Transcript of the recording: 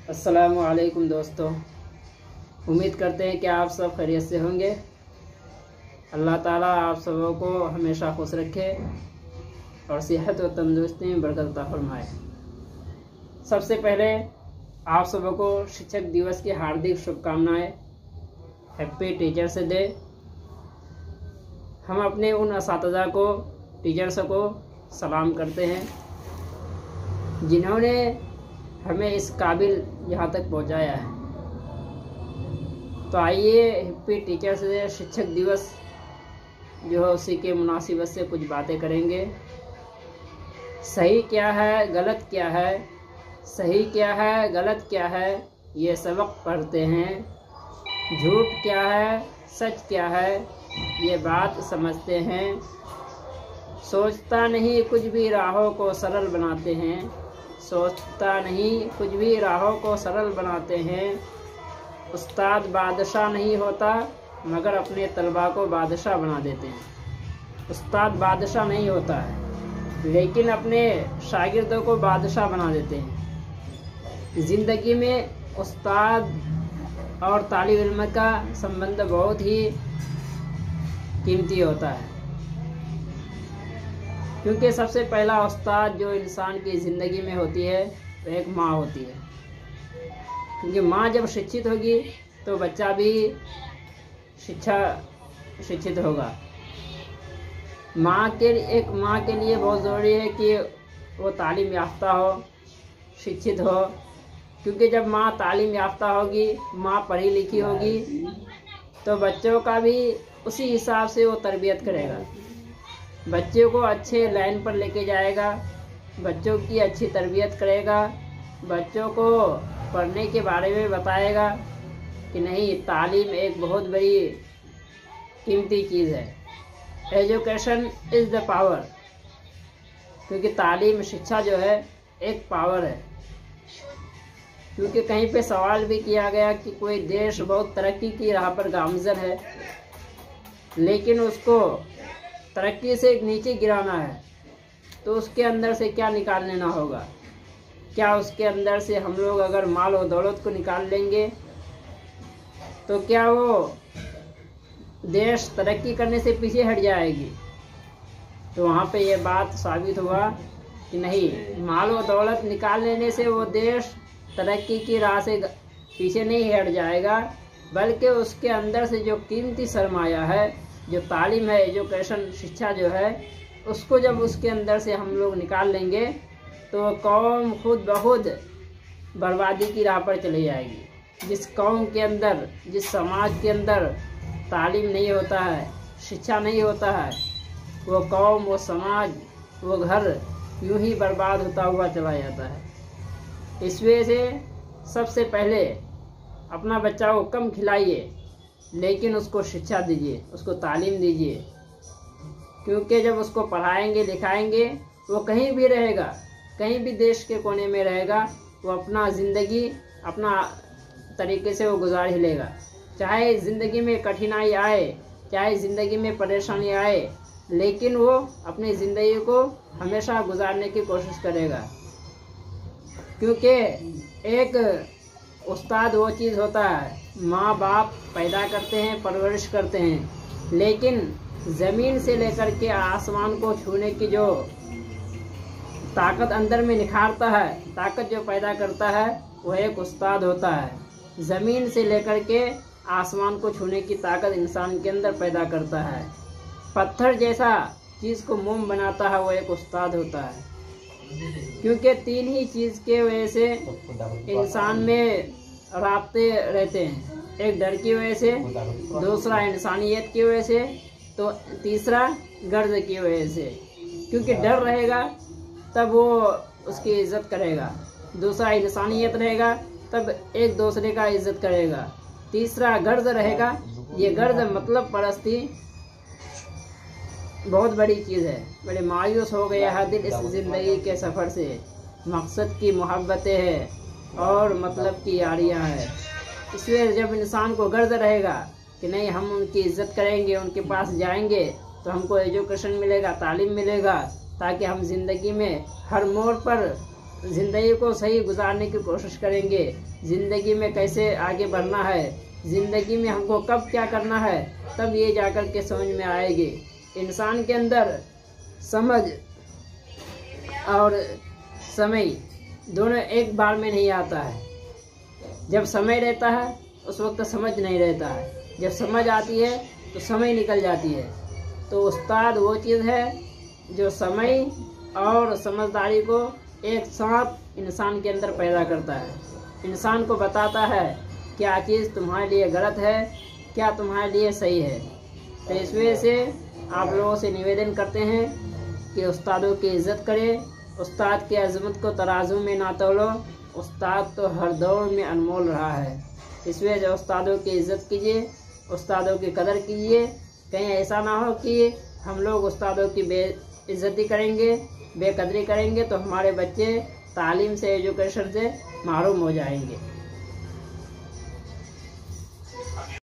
अस्सलामु अलैकुम दोस्तों, उम्मीद करते हैं कि आप सब खैरियत से होंगे। अल्लाह ताला आप सबों को हमेशा खुश रखे और सेहत व तंदुरुस्ती में बरकत अता फरमाए। सबसे पहले आप सबों को शिक्षक दिवस की हार्दिक शुभकामनाएं हैप्पी टीचर्स डे। हम अपने उन असातिज़ा को, टीचर्स को सलाम करते हैं जिन्होंने हमें इस काबिल यहाँ तक पहुँचाया है। तो आइए हैप्पी टीचर्स डे, शिक्षक दिवस जो है उसी के मुनासिबत से कुछ बातें करेंगे। सही क्या है, गलत क्या है, सही क्या है, गलत क्या है, ये सबक पढ़ते हैं। झूठ क्या है, सच क्या है, ये बात समझते हैं। सोचता नहीं कुछ भी राहों को सरल बनाते हैं। सोचता नहीं कुछ भी राहों को सरल बनाते हैं। उस्ताद बादशाह नहीं होता मगर अपने तलबा को बादशाह बना देते हैं। उस्ताद बादशाह नहीं होता है लेकिन अपने शागिर्दों को बादशाह बना देते हैं। ज़िंदगी में उस्ताद और तालिब इल्म का संबंध बहुत ही कीमती होता है, क्योंकि सबसे पहला उस्ताद जो इंसान की ज़िंदगी में होती है वो एक माँ होती है। क्योंकि माँ जब शिक्षित होगी तो बच्चा भी शिक्षित होगा। एक माँ के लिए बहुत ज़रूरी है कि वो तालीम याफ्ता हो, शिक्षित हो। क्योंकि जब माँ तालीम याफ्ता होगी, माँ पढ़ी लिखी होगी, तो बच्चों का भी उसी हिसाब से वो तरबियत करेगा। बच्चों को अच्छे लाइन पर लेके जाएगा, बच्चों की अच्छी तरबियत करेगा, बच्चों को पढ़ने के बारे में बताएगा कि नहीं, तालीम एक बहुत बड़ी कीमती चीज़ है। Education is the power. क्योंकि तालीम, शिक्षा जो है एक पावर है। क्योंकि कहीं पे सवाल भी किया गया कि कोई देश बहुत तरक्की की राह पर गामज़न है लेकिन उसको तरक्की से नीचे गिराना है, तो उसके अंदर से क्या निकाल लेना होगा? क्या उसके अंदर से हम लोग अगर माल और दौलत को निकाल लेंगे तो क्या वो देश तरक्की करने से पीछे हट जाएगी? तो वहाँ पे ये बात साबित हुआ कि नहीं, माल और दौलत निकाल लेने से वो देश तरक्की की राह से पीछे नहीं हट जाएगा, बल्कि उसके अंदर से जो कीमती सरमाया है, जो तालीम है, एजुकेशन, शिक्षा जो है, उसको जब उसके अंदर से हम लोग निकाल लेंगे तो कौम खुद ब खुद बर्बादी की राह पर चली जाएगी। जिस कौम के अंदर, जिस समाज के अंदर तालीम नहीं होता है, शिक्षा नहीं होता है, वो कौम, वो समाज, वो घर यूं ही बर्बाद होता हुआ चला जाता है। इस वजह से सबसे पहले अपना बच्चा को कम खिलाइए लेकिन उसको शिक्षा दीजिए, उसको तालीम दीजिए। क्योंकि जब उसको पढ़ाएंगे लिखाएंगे, वो कहीं भी रहेगा, कहीं भी देश के कोने में रहेगा, वो अपना ज़िंदगी अपना तरीके से वो गुजार ही लेगा। चाहे ज़िंदगी में कठिनाई आए, चाहे ज़िंदगी में परेशानी आए, लेकिन वो अपनी ज़िंदगी को हमेशा गुजारने की कोशिश करेगा। क्योंकि एक उस्ताद वो चीज़ होता है, माँ बाप पैदा करते हैं, परवरिश करते हैं, लेकिन ज़मीन से लेकर के आसमान को छूने की जो ताकत अंदर में निखारता है, ताकत जो पैदा करता है, वो एक उस्ताद होता है। ज़मीन से लेकर के आसमान को छूने की ताकत इंसान के अंदर पैदा करता है। पत्थर जैसा चीज़ को मोम बनाता है, वो एक उस्ताद होता है। क्योंकि तीन ही चीज़ के वजह से इंसान में राब्ते रहते हैं। एक डर की वजह से, दूसरा इंसानियत की वजह से, तो तीसरा गर्ज की वजह से। क्योंकि डर रहेगा तब वो उसकी इज़्ज़त करेगा, दूसरा इंसानियत रहेगा तब एक दूसरे का इज़्ज़त करेगा, तीसरा गर्ज रहेगा। ये गर्ज मतलब परस्ती बहुत बड़ी चीज़ है। बड़े मायूस हो गया है दिल इस ज़िंदगी के सफ़र से, मकसद की मोहब्बतें हैं और मतलब की यारियाँ हैं। इसलिए जब इंसान को गर्ज रहेगा कि नहीं, हम उनकी इज़्ज़त करेंगे, उनके पास जाएंगे तो हमको एजुकेशन मिलेगा, तालीम मिलेगा, ताकि हम ज़िंदगी में हर मोड़ पर ज़िंदगी को सही गुजारने की कोशिश करेंगे, ज़िंदगी में कैसे आगे बढ़ना है, ज़िंदगी में हमको कब क्या करना है, तब ये जाकर के समझ में आएगी। इंसान के अंदर समझ और समय दोनों एक बार में नहीं आता है। जब समय रहता है उस वक्त समझ नहीं रहता है, जब समझ आती है तो समय निकल जाती है। तो उस्ताद वो चीज़ है जो समय और समझदारी को एक साथ इंसान के अंदर पैदा करता है, इंसान को बताता है क्या चीज़ तुम्हारे लिए गलत है, क्या तुम्हारे लिए सही है। तो इस वजह से आप लोगों से निवेदन करते हैं कि उस्तादों की इज़्ज़त करें, उस्ताद की अज़मत को तराजू में ना तोलो। उस्ताद तो हर दौर में अनमोल रहा है, इस वजह से उस्तादों की इज़्ज़त कीजिए, उस्तादों की कदर कीजिए। कहीं ऐसा ना हो कि हम लोग उस्तादों की बेइज्जती करेंगे, बेकदरी करेंगे तो हमारे बच्चे तालीम से, एजुकेशन से महरूम हो जाएंगे।